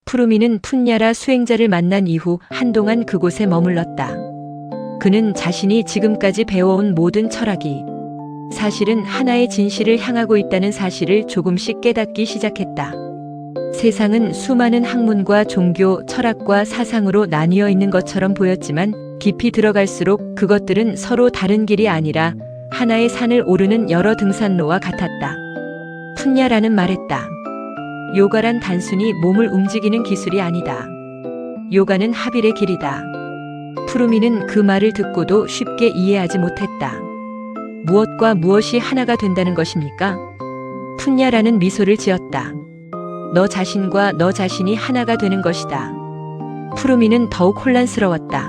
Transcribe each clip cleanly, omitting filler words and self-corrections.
푸르미는 푼야라 수행자를 만난 이후 한동안 그곳에 머물렀다. 그는 자신이 지금까지 배워온 모든 철학이 사실은 하나의 진실을 향하고 있다는 사실을 조금씩 깨닫기 시작했다. 세상은 수많은 학문과 종교, 철학과 사상으로 나뉘어 있는 것처럼 보였지만 깊이 들어갈수록 그것들은 서로 다른 길이 아니라 하나의 산을 오르는 여러 등산로와 같았다. 푼야라는 말했다. 요가란 단순히 몸을 움직이는 기술이 아니다. 요가는 합일의 길이다. 푸르미는 그 말을 듣고도 쉽게 이해하지 못했다. 무엇과 무엇이 하나가 된다는 것입니까? 푼야라는 미소를 지었다. 너 자신과 너 자신이 하나가 되는 것이다. 푸르미는 더욱 혼란스러웠다.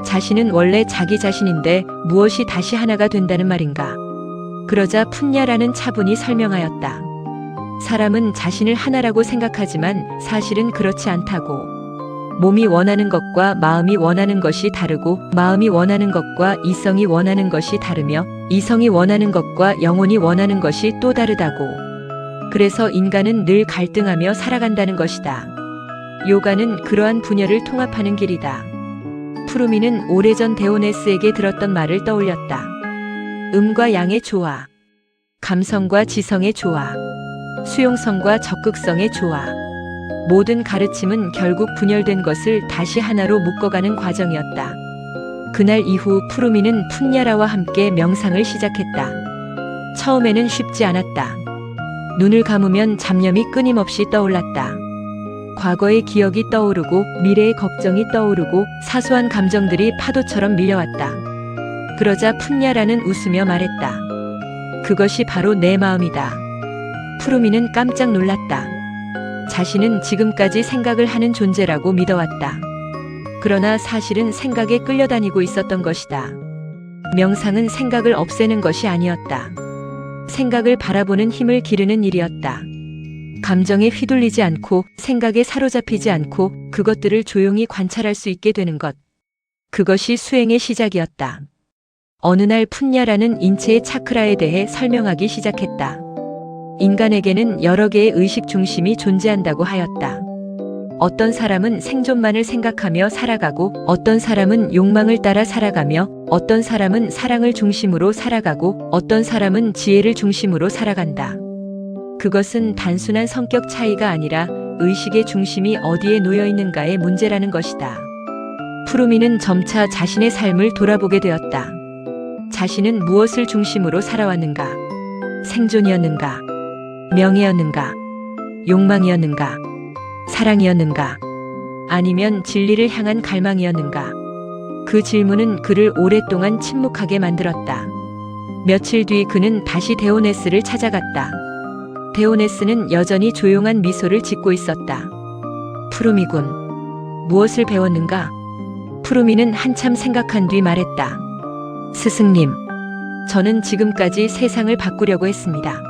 자신은 원래 자기 자신인데 무엇이 다시 하나가 된다는 말인가? 그러자 푼야라는 차분히 설명하였다. 사람은 자신을 하나라고 생각하지만 사실은 그렇지 않다고. 몸이 원하는 것과 마음이 원하는 것이 다르고 마음이 원하는 것과 이성이 원하는 것이 다르며 이성이 원하는 것과 영혼이 원하는 것이 또 다르다고. 그래서 인간은 늘 갈등하며 살아간다는 것이다. 요가는 그러한 분열을 통합하는 길이다. 푸르미는 오래전 데오네스에게 들었던 말을 떠올렸다. 음과 양의 조화, 감성과 지성의 조화, 수용성과 적극성의 조화. 모든 가르침은 결국 분열된 것을 다시 하나로 묶어가는 과정이었다. 그날 이후 푸르미는 푼야라와 함께 명상을 시작했다. 처음에는 쉽지 않았다. 눈을 감으면 잡념이 끊임없이 떠올랐다. 과거의 기억이 떠오르고 미래의 걱정이 떠오르고 사소한 감정들이 파도처럼 밀려왔다. 그러자 푼야라는 웃으며 말했다. 그것이 바로 내 마음이다. 푸르미는 깜짝 놀랐다. 자신은 지금까지 생각을 하는 존재라고 믿어왔다. 그러나 사실은 생각에 끌려다니고 있었던 것이다. 명상은 생각을 없애는 것이 아니었다. 생각을 바라보는 힘을 기르는 일이었다. 감정에 휘둘리지 않고 생각에 사로잡히지 않고 그것들을 조용히 관찰할 수 있게 되는 것. 그것이 수행의 시작이었다. 어느 날 푼야라는 인체의 차크라에 대해 설명하기 시작했다. 인간에게는 여러 개의 의식 중심이 존재한다고 하였다. 어떤 사람은 생존만을 생각하며 살아가고 어떤 사람은 욕망을 따라 살아가며 어떤 사람은 사랑을 중심으로 살아가고 어떤 사람은 지혜를 중심으로 살아간다. 그것은 단순한 성격 차이가 아니라 의식의 중심이 어디에 놓여 있는가의 문제라는 것이다. 푸르미는 점차 자신의 삶을 돌아보게 되었다. 자신은 무엇을 중심으로 살아왔는가? 생존이었는가? 명예였는가? 욕망이었는가? 사랑이었는가? 아니면 진리를 향한 갈망이었는가? 그 질문은 그를 오랫동안 침묵하게 만들었다. 며칠 뒤 그는 다시 데오네스를 찾아갔다. 데오네스는 여전히 조용한 미소를 짓고 있었다. 푸르미군, 무엇을 배웠는가? 푸르미는 한참 생각한 뒤 말했다. 스승님, 저는 지금까지 세상을 바꾸려고 했습니다.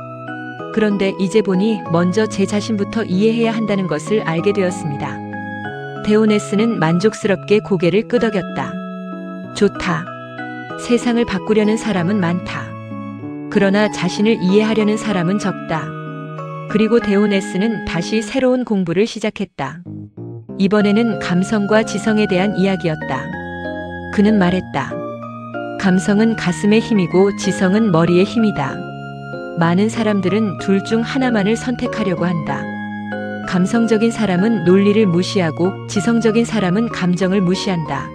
그런데 이제 보니 먼저 제 자신부터 이해해야 한다는 것을 알게 되었습니다. 데오네스는 만족스럽게 고개를 끄덕였다. 좋다. 세상을 바꾸려는 사람은 많다. 그러나 자신을 이해하려는 사람은 적다. 그리고 데오네스는 다시 새로운 공부를 시작했다. 이번에는 감성과 지성에 대한 이야기였다. 그는 말했다. 감성은 가슴의 힘이고 지성은 머리의 힘이다. 많은 사람들은 둘 중 하나만을 선택하려고 한다. 감성적인 사람은 논리를 무시하고 지성적인 사람은 감정을 무시한다.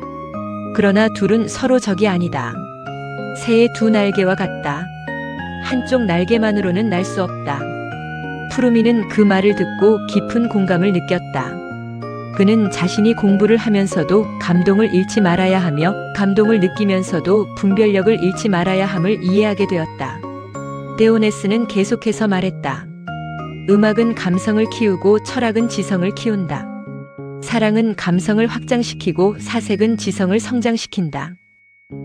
그러나 둘은 서로 적이 아니다. 새의 두 날개와 같다. 한쪽 날개만으로는 날 수 없다. 푸르미는 그 말을 듣고 깊은 공감을 느꼈다. 그는 자신이 공부를 하면서도 감동을 잃지 말아야 하며 감동을 느끼면서도 분별력을 잃지 말아야 함을 이해하게 되었다. 데오네스는 계속해서 말했다. 음악은 감성을 키우고 철학은 지성을 키운다. 사랑은 감성을 확장시키고 사색은 지성을 성장시킨다.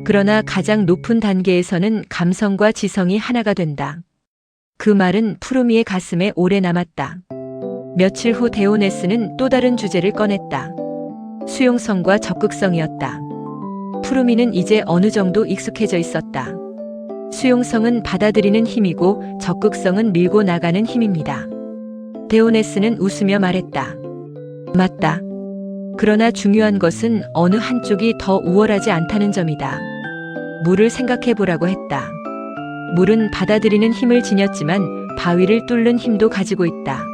그러나 가장 높은 단계에서는 감성과 지성이 하나가 된다. 그 말은 푸르미의 가슴에 오래 남았다. 며칠 후 데오네스는 또 다른 주제를 꺼냈다. 수용성과 적극성이었다. 푸르미는 이제 어느 정도 익숙해져 있었다. 수용성은 받아들이는 힘이고 적극성은 밀고 나가는 힘입니다. 데오네스는 웃으며 말했다. 맞다. 그러나 중요한 것은 어느 한쪽이 더 우월하지 않다는 점이다. 물을 생각해 보라고 했다. 물은 받아들이는 힘을 지녔지만 바위를 뚫는 힘도 가지고 있다.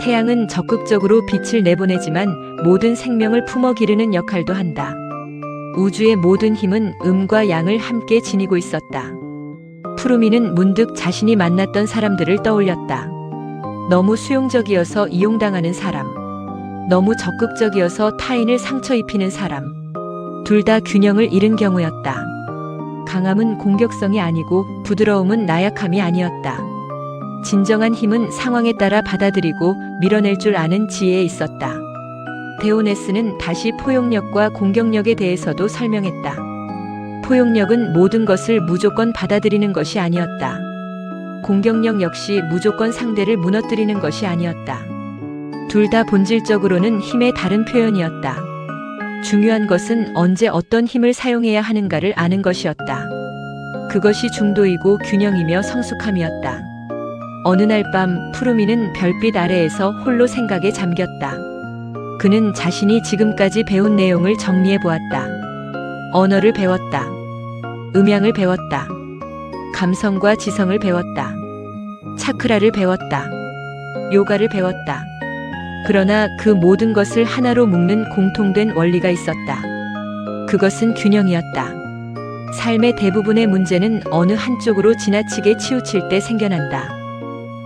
태양은 적극적으로 빛을 내보내지만 모든 생명을 품어 기르는 역할도 한다. 우주의 모든 힘은 음과 양을 함께 지니고 있었다. 푸르미는 문득 자신이 만났던 사람들을 떠올렸다. 너무 수용적이어서 이용당하는 사람. 너무 적극적이어서 타인을 상처 입히는 사람. 둘 다 균형을 잃은 경우였다. 강함은 공격성이 아니고 부드러움은 나약함이 아니었다. 진정한 힘은 상황에 따라 받아들이고 밀어낼 줄 아는 지혜에 있었다. 데오네스는 다시 포용력과 공격력에 대해서도 설명했다. 포용력은 모든 것을 무조건 받아들이는 것이 아니었다. 공격력 역시 무조건 상대를 무너뜨리는 것이 아니었다. 둘 다 본질적으로는 힘의 다른 표현이었다. 중요한 것은 언제 어떤 힘을 사용해야 하는가를 아는 것이었다. 그것이 중도이고 균형이며 성숙함이었다. 어느 날 밤 푸르미는 별빛 아래에서 홀로 생각에 잠겼다. 그는 자신이 지금까지 배운 내용을 정리해 보았다. 언어를 배웠다. 음향을 배웠다. 감성과 지성을 배웠다. 차크라를 배웠다. 요가를 배웠다. 그러나 그 모든 것을 하나로 묶는 공통된 원리가 있었다. 그것은 균형이었다. 삶의 대부분의 문제는 어느 한쪽으로 지나치게 치우칠 때 생겨난다.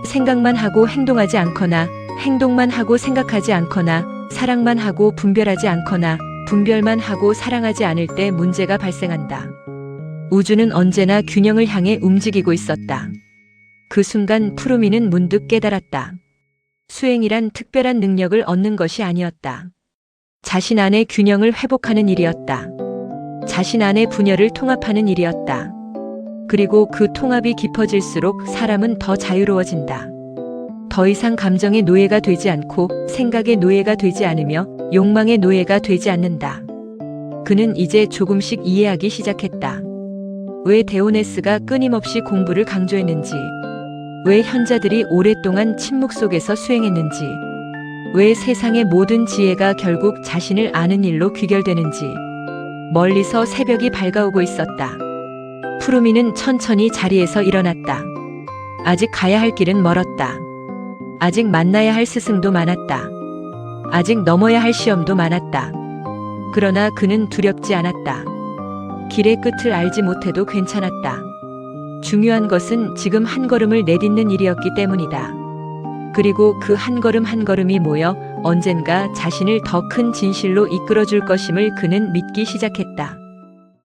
생각만 하고 행동하지 않거나, 행동만 하고 생각하지 않거나, 사랑만 하고 분별하지 않거나, 분별만 하고 사랑하지 않을 때 문제가 발생한다. 우주는 언제나 균형을 향해 움직이고 있었다. 그 순간 푸르미는 문득 깨달았다. 수행이란 특별한 능력을 얻는 것이 아니었다. 자신 안의 균형을 회복하는 일이었다. 자신 안의 분열을 통합하는 일이었다. 그리고 그 통합이 깊어질수록 사람은 더 자유로워진다. 더 이상 감정의 노예가 되지 않고 생각의 노예가 되지 않으며 욕망의 노예가 되지 않는다. 그는 이제 조금씩 이해하기 시작했다. 왜 데오네스가 끊임없이 공부를 강조했는지, 왜 현자들이 오랫동안 침묵 속에서 수행했는지, 왜 세상의 모든 지혜가 결국 자신을 아는 일로 귀결되는지. 멀리서 새벽이 밝아오고 있었다. 푸르미는 천천히 자리에서 일어났다. 아직 가야 할 길은 멀었다. 아직 만나야 할 스승도 많았다. 아직 넘어야 할 시험도 많았다. 그러나 그는 두렵지 않았다. 길의 끝을 알지 못해도 괜찮았다. 중요한 것은 지금 한 걸음을 내딛는 일이었기 때문이다. 그리고 그 한 걸음 한 걸음이 모여 언젠가 자신을 더 큰 진실로 이끌어줄 것임을 그는 믿기 시작했다.